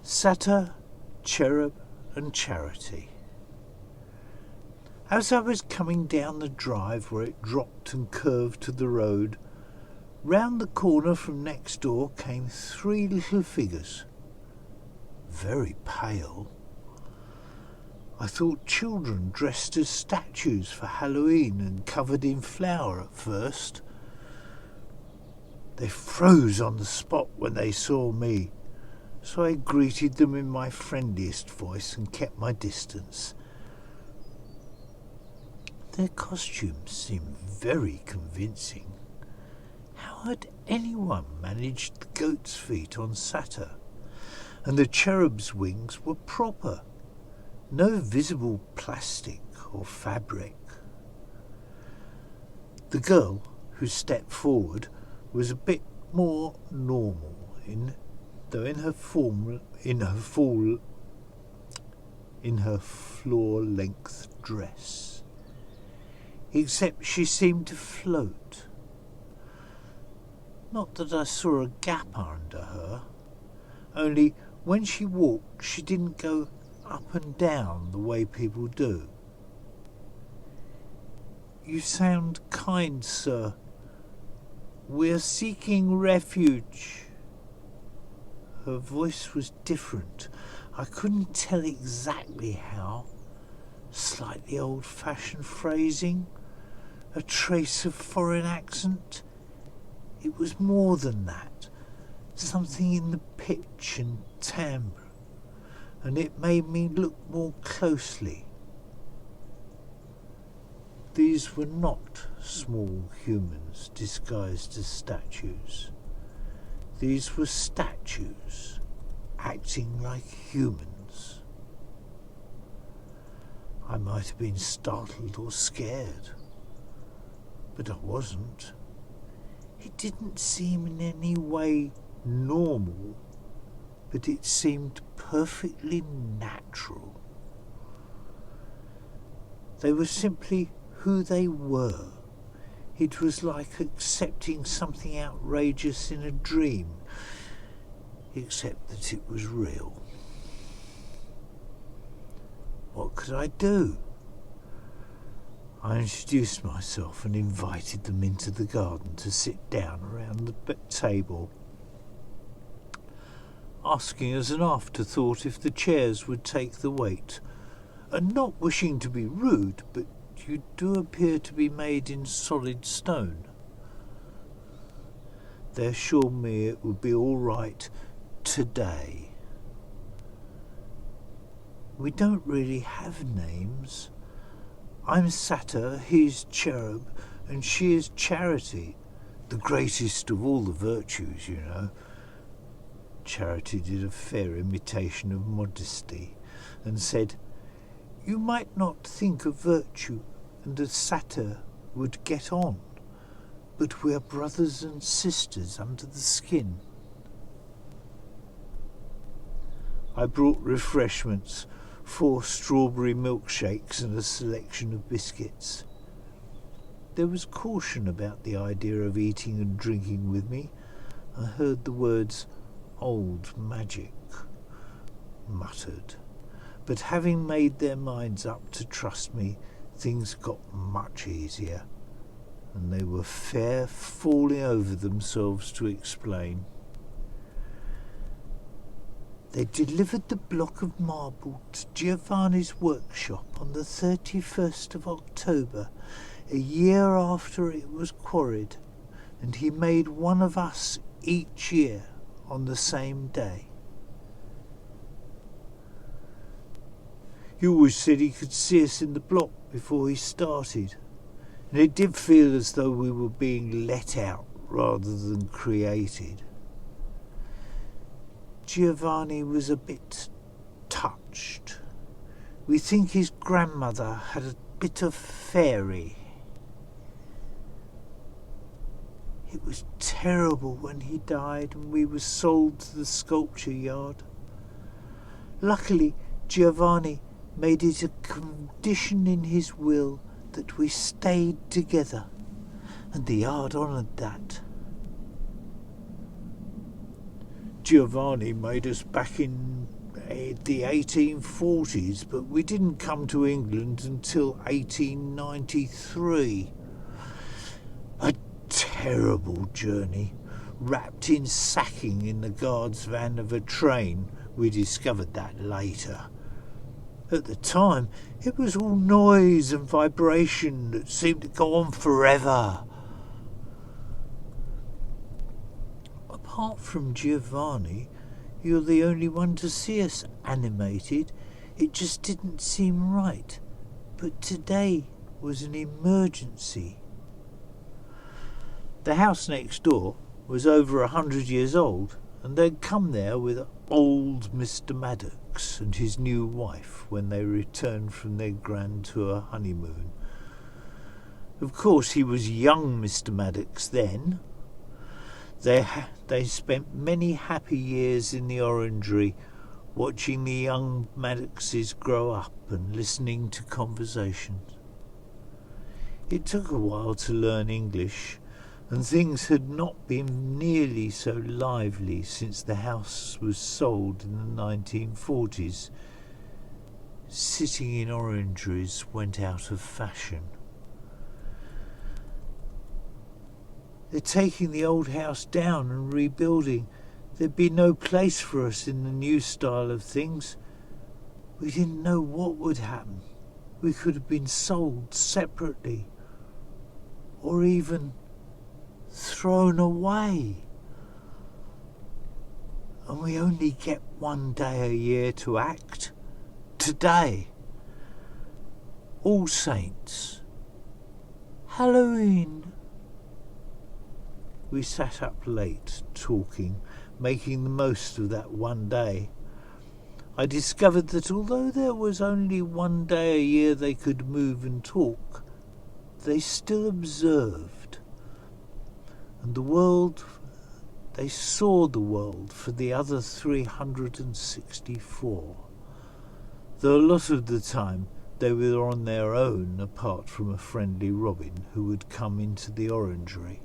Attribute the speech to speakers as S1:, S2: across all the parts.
S1: Satyr, Cherub and Charity. As I was coming down the drive where it dropped and curved to the road, round the corner from next door came three little figures, very pale. I thought children dressed as statues for Halloween and covered in flour at first. They froze on the spot when they saw me, so I greeted them in my friendliest voice and kept my distance. Their costumes seemed very convincing. How had anyone managed the goat's feet on Satyr? And the cherub's wings were proper. No visible plastic or fabric. The girl who stepped forward was a bit more normal, though in her floor-length dress. Except she seemed to float. Not that I saw a gap under her, only when she walked she didn't go up and down the way people do. "You sound kind, sir. We're seeking refuge." Her voice was different. I couldn't tell exactly how. Slightly old-fashioned phrasing, a trace of foreign accent. It was more than that, something in the pitch and timbre, and it made me look more closely. These were not small humans disguised as statues. These were statues acting like humans. I might have been startled or scared, but I wasn't. It didn't seem in any way normal, but it seemed perfectly natural. They were simply who they were. It was like accepting something outrageous in a dream, except that it was real. What could I do? I introduced myself and invited them into the garden to sit down around the table, asking as an afterthought if the chairs would take the weight, and not wishing to be rude, but you do appear to be made in solid stone. They assured me it would be all right today. We don't really have names. I'm Satyr, he's Cherub, and she is Charity, the greatest of all the virtues, you know. Charity did a fair imitation of modesty and said, "You might not think of virtue and a satyr would get on, but we're brothers and sisters under the skin." I brought refreshments, 4 strawberry milkshakes and a selection of biscuits. There was caution about the idea of eating and drinking with me. I heard the words "old magic" muttered, but having made their minds up to trust me, things got much easier, and they were fair falling over themselves to explain. They delivered the block of marble to Giovanni's workshop on the 31st of October, a year after it was quarried, and he made one of us each year on the same day. He always said he could see us in the block before he started, and it did feel as though we were being let out rather than created. Giovanni was a bit touched. We think his grandmother had a bit of fairy. It was terrible when he died and we were sold to the sculpture yard. Luckily, Giovanni made it a condition in his will that we stayed together, and the yard honoured that. Giovanni made us back in the 1840s, but we didn't come to England until 1893. A terrible journey, wrapped in sacking in the guard's van of a train. We discovered that later. At the time, it was all noise and vibration that seemed to go on forever. Apart from Giovanni, you're the only one to see us animated. It just didn't seem right. But today was an emergency. The house next door was over 100 years old, and they'd come there with old Mr. Maddox and his new wife when they returned from their grand tour honeymoon. Of course, he was young Mr. Maddox then. They spent many happy years in the orangery, watching the young Maddoxes grow up and listening to conversations. It took a while to learn English, and things had not been nearly so lively since the house was sold in the 1940s. Sitting in orangeries went out of fashion. They're taking the old house down and rebuilding. There'd be no place for us in the new style of things. We didn't know what would happen. We could have been sold separately, or even thrown away. And we only get one day a year to act. Today. All Saints. Halloween. We sat up late, talking, making the most of that one day. I discovered that although there was only one day a year they could move and talk, they still observed. And they saw the world for the other 364. Though a lot of the time they were on their own, apart from a friendly robin who would come into the orangery.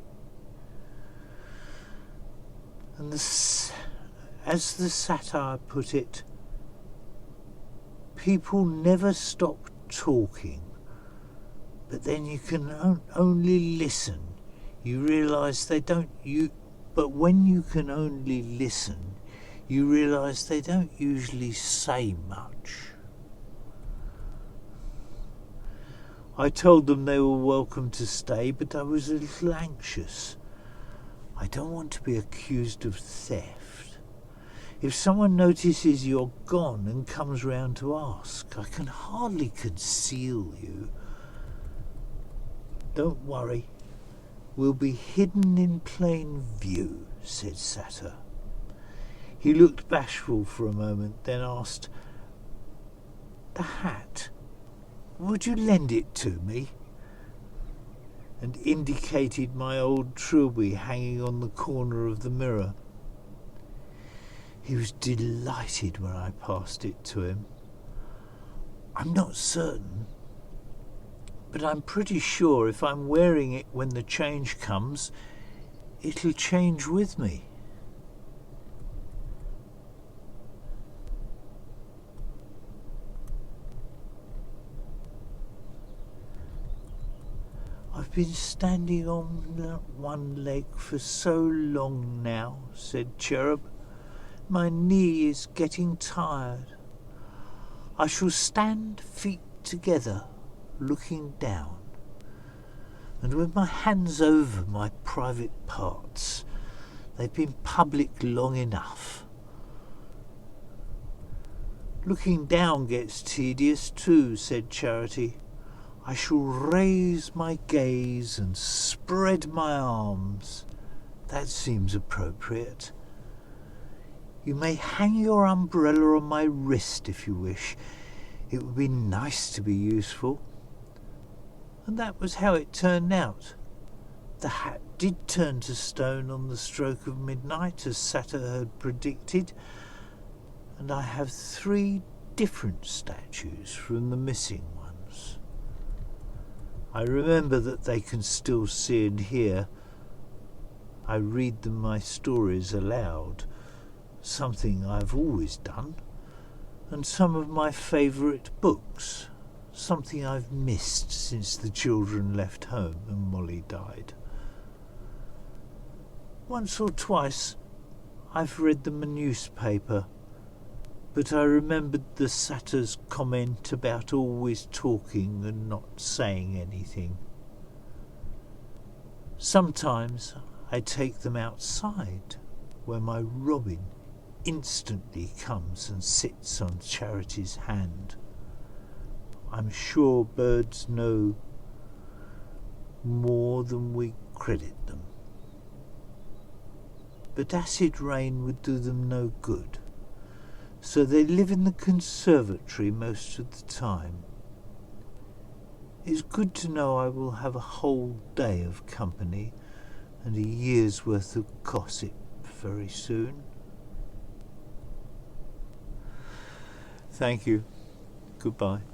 S1: And as the satire put it, people never stop talking, but then you can only listen. You realise but when you can only listen, you realise they don't usually say much. I told them they were welcome to stay, but I was a little anxious. I don't want to be accused of theft. If someone notices you're gone and comes round to ask, I can hardly conceal you. Don't worry. We'll be hidden in plain view, said Satyr. He looked bashful for a moment, then asked, "The hat, would you lend it to me?" and indicated my old trilby hanging on the corner of the mirror. He was delighted when I passed it to him. I'm not certain, but I'm pretty sure if I'm wearing it when the change comes, it'll change with me. I've been standing on one leg for so long now, said Cherub. My knee is getting tired. I shall stand feet together, looking down, and with my hands over my private parts. They've been public long enough. Looking down gets tedious too, said Charity. I shall raise my gaze and spread my arms. That seems appropriate. You may hang your umbrella on my wrist if you wish. It would be nice to be useful. And that was how it turned out. The hat did turn to stone on the stroke of midnight, as Satyr had predicted, and I have 3 different statues from the missing ones. I remember that they can still see and hear. I read them my stories aloud, something I've always done, and some of my favourite books, something I've missed since the children left home and Molly died. Once or twice I've read them a newspaper, but I remembered the Satyr's comment about always talking and not saying anything. Sometimes I take them outside, where my robin instantly comes and sits on Charity's hand. I'm sure birds know more than we credit them. But acid rain would do them no good, so they live in the conservatory most of the time. It's good to know I will have a whole day of company and a year's worth of gossip very soon. Thank you. Goodbye.